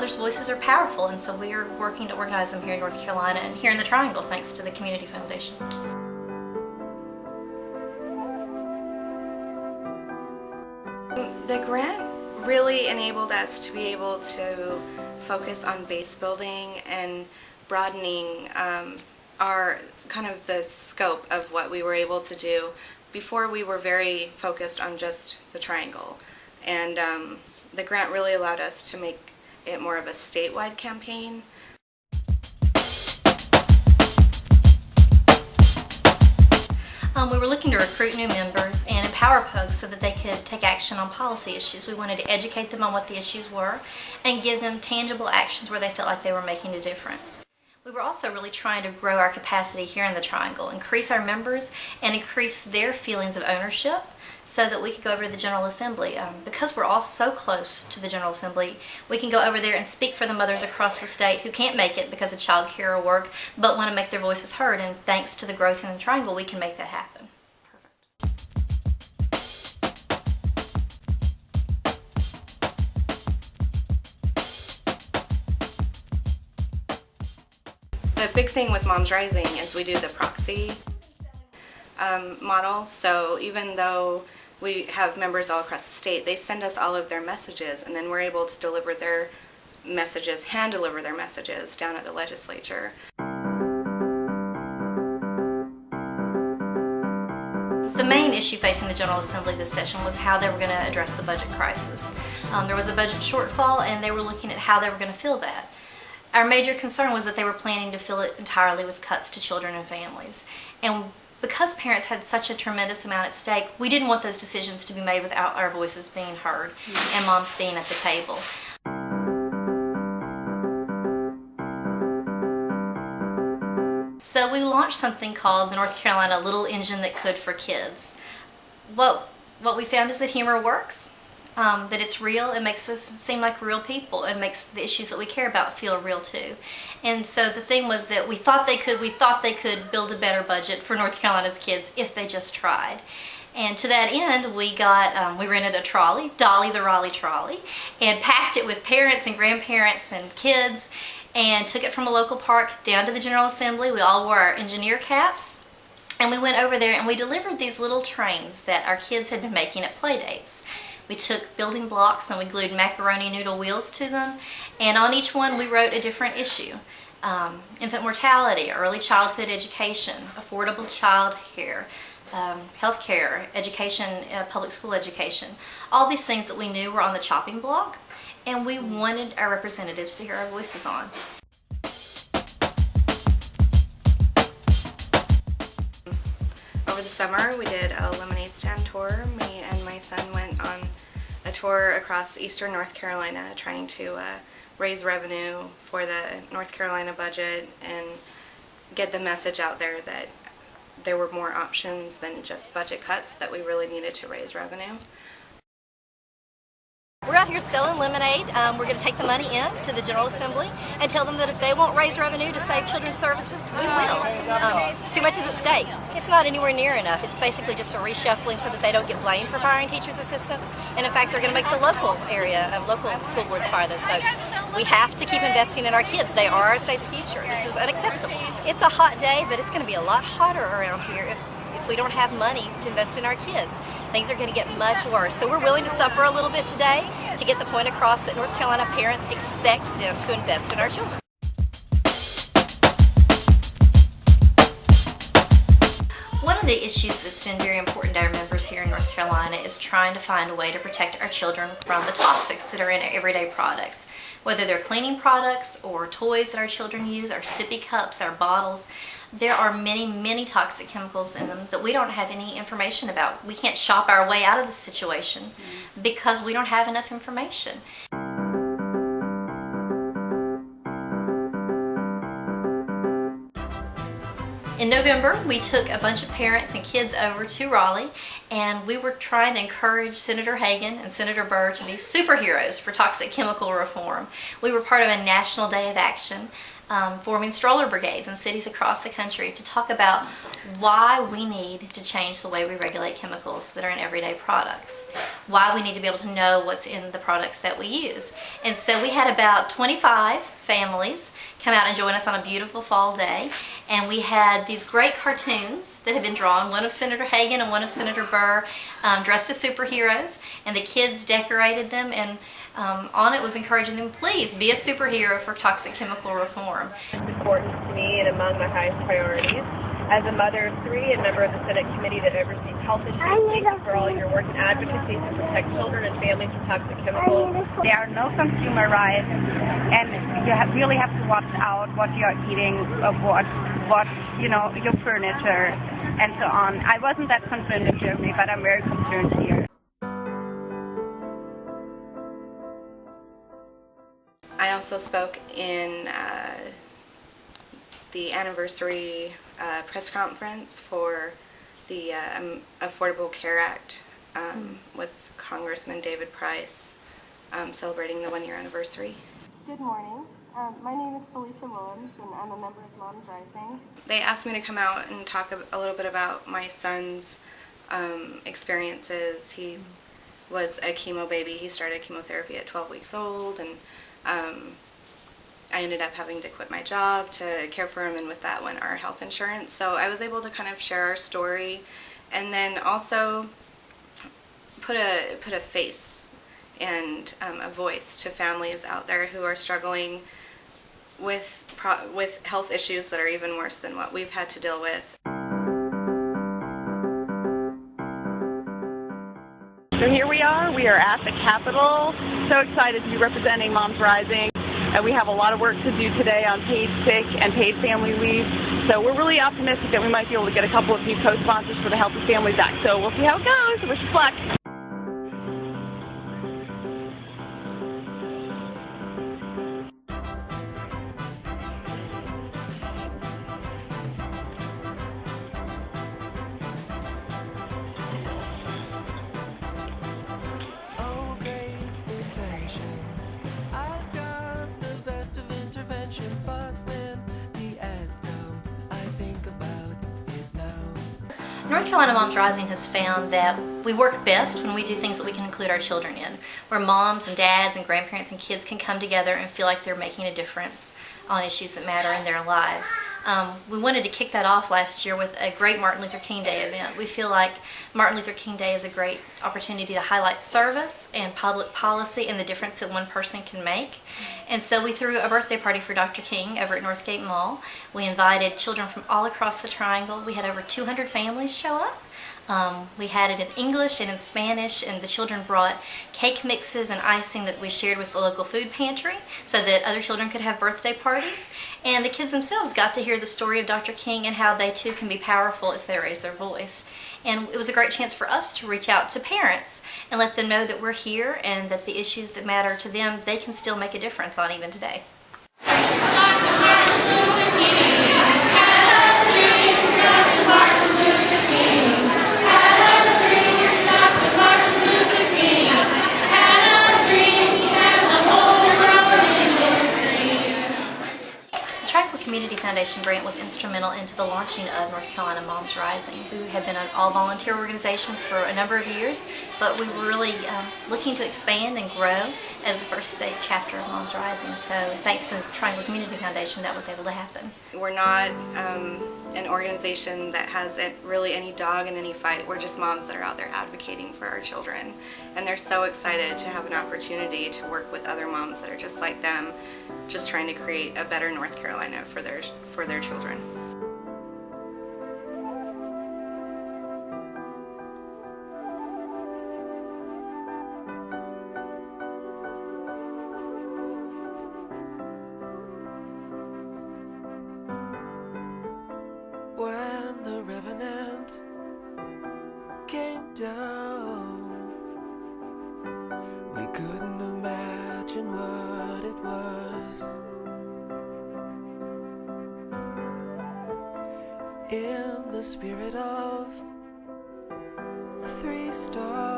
mothers' voices are powerful, and so we are working to organize them here in North Carolina and here in the Triangle, thanks to the Community Foundation. The grant really enabled us to be able to focus on base building and broadening our kind of the scope of what we were able to do. Before, we were very focused on just the Triangle, and the grant really allowed us to make it more of a statewide campaign. We were looking to recruit new members and empower folks so that they could take action on policy issues. We wanted to educate them on what the issues were and give them tangible actions where they felt like they were making a difference. We were also really trying to grow our capacity here in the Triangle, increase our members and increase their feelings of ownership so that we could go over to the General Assembly. Because we're all so close to the General Assembly, we can go over there and speak for the mothers across the state who can't make it because of child care or work, but want to make their voices heard, and thanks to the growth in the Triangle, we can make that happen. The big thing with Moms Rising is we do the proxy model, so even though we have members all across the state, they send us all of their messages, and then we're able to deliver their messages, hand deliver their messages down at the legislature. The main issue facing the General Assembly this session was how they were going to address the budget crisis. There was a budget shortfall, and they were looking at how they were going to fill that. Our major concern was that they were planning to fill it entirely with cuts to children and families. And because parents had such a tremendous amount at stake, we didn't want those decisions to be made without our voices being heard and moms being at the table. So we launched something called the North Carolina Little Engine That Could for Kids. What we found is that humor works. That it's real. It makes us seem like real people. It makes the issues that we care about feel real too. And so the thing was that we thought they could build a better budget for North Carolina's kids if they just tried. And to that end, we rented a trolley, Dolly the Raleigh trolley, and packed it with parents and grandparents and kids, and took it from a local park down to the General Assembly. We all wore our engineer caps, and we went over there and we delivered these little trains that our kids had been making at play dates. We took building blocks and we glued macaroni noodle wheels to them, and on each one we wrote a different issue. Infant mortality, early childhood education, affordable child care, health care, education, public school education. All these things that we knew were on the chopping block, and we wanted our representatives to hear our voices on. Over the summer, we did a lemonade stand tour. Me and my son went on a tour across eastern North Carolina trying to raise revenue for the North Carolina budget and get the message out there that there were more options than just budget cuts, that we really needed to raise revenue. We're out here selling lemonade. We're going to take the money in to the General Assembly and tell them that if they won't raise revenue to save children's services, we will. Too much is at stake. It's not anywhere near enough. It's basically just a reshuffling so that they don't get blamed for firing teachers' assistants. And in fact, they're going to make the local school boards fire those folks. We have to keep investing in our kids. They are our state's future. This is unacceptable. It's a hot day, but it's going to be a lot hotter around here if we don't have money to invest in our kids. Things are going to get much worse. So we're willing to suffer a little bit today to get the point across that North Carolina parents expect them to invest in our children. One of the issues that's been very important to our members here in North Carolina is trying to find a way to protect our children from the toxics that are in our everyday products. Whether they're cleaning products or toys that our children use, our sippy cups, our bottles, there are many, many toxic chemicals in them that we don't have any information about. We can't shop our way out of the situation because we don't have enough information. In November, we took a bunch of parents and kids over to Raleigh, and we were trying to encourage Senator Hagan and Senator Burr to be superheroes for toxic chemical reform. We were part of a national day of action. forming stroller brigades in cities across the country to talk about why we need to change the way we regulate chemicals that are in everyday products, why we need to be able to know what's in the products that we use. And so we had about 25 families come out and join us on a beautiful fall day, and we had these great cartoons that had been drawn, one of Senator Hagan and one of Senator Burr, dressed as superheroes, and the kids decorated them, and on it was encouraging them, please be a superhero for toxic chemical reform. It's important to me and among my highest priorities. As a mother of three and member of the Senate Committee that oversees health issues, thank you for all your work and advocacy to protect children and families from toxic chemicals. There are no consumer rights, and you really have to watch out what you are eating, what your furniture, and so on. I wasn't that concerned in Germany, but I'm very concerned here. I also spoke in the anniversary press conference for the Affordable Care Act with Congressman David Price, celebrating the one-year anniversary. Good morning. My name is Felicia Willems, and I'm a member of MomsRising. They asked me to come out and talk a little bit about my son's experiences. He was a chemo baby. He started chemotherapy at 12 weeks old, and I ended up having to quit my job to care for him, and with that went our health insurance. So I was able to kind of share our story, and then also put a face and a voice to families out there who are struggling with health issues that are even worse than what we've had to deal with. So here we are at the Capitol. So excited to be representing MomsRising. We have a lot of work to do today on paid sick and paid family leave. So we're really optimistic that we might be able to get a couple of new co-sponsors for the Healthy Families Act. So we'll see how it goes. Wish us luck. North Carolina Moms Rising has found that we work best when we do things that we can include our children in, where moms and dads and grandparents and kids can come together and feel like they're making a difference on issues that matter in their lives. We wanted to kick that off last year with a great Martin Luther King Day event. We feel like Martin Luther King Day is a great opportunity to highlight service and public policy and the difference that one person can make. And so we threw a birthday party for Dr. King over at Northgate Mall. We invited children from all across the Triangle. We had over 200 families show up. We had it in English and in Spanish, and the children brought cake mixes and icing that we shared with the local food pantry so that other children could have birthday parties. And the kids themselves got to hear the story of Dr. King and how they too can be powerful if they raise their voice. And it was a great chance for us to reach out to parents and let them know that we're here and that the issues that matter to them, they can still make a difference on even today. Community Foundation grant was instrumental into the launching of North Carolina Moms Rising. We have been an all-volunteer organization for a number of years, but we were really looking to expand and grow as the first state chapter of Moms Rising. So thanks to the Triangle Community Foundation, that was able to happen. We're not an organization that has really any dog in any fight. We're just moms that are out there advocating for our children, and they're so excited to have an opportunity to work with other moms that are just like them, just trying to create a better North Carolina for their children. When the revenant came down, we couldn't imagine what it was. In the spirit of 3 stars.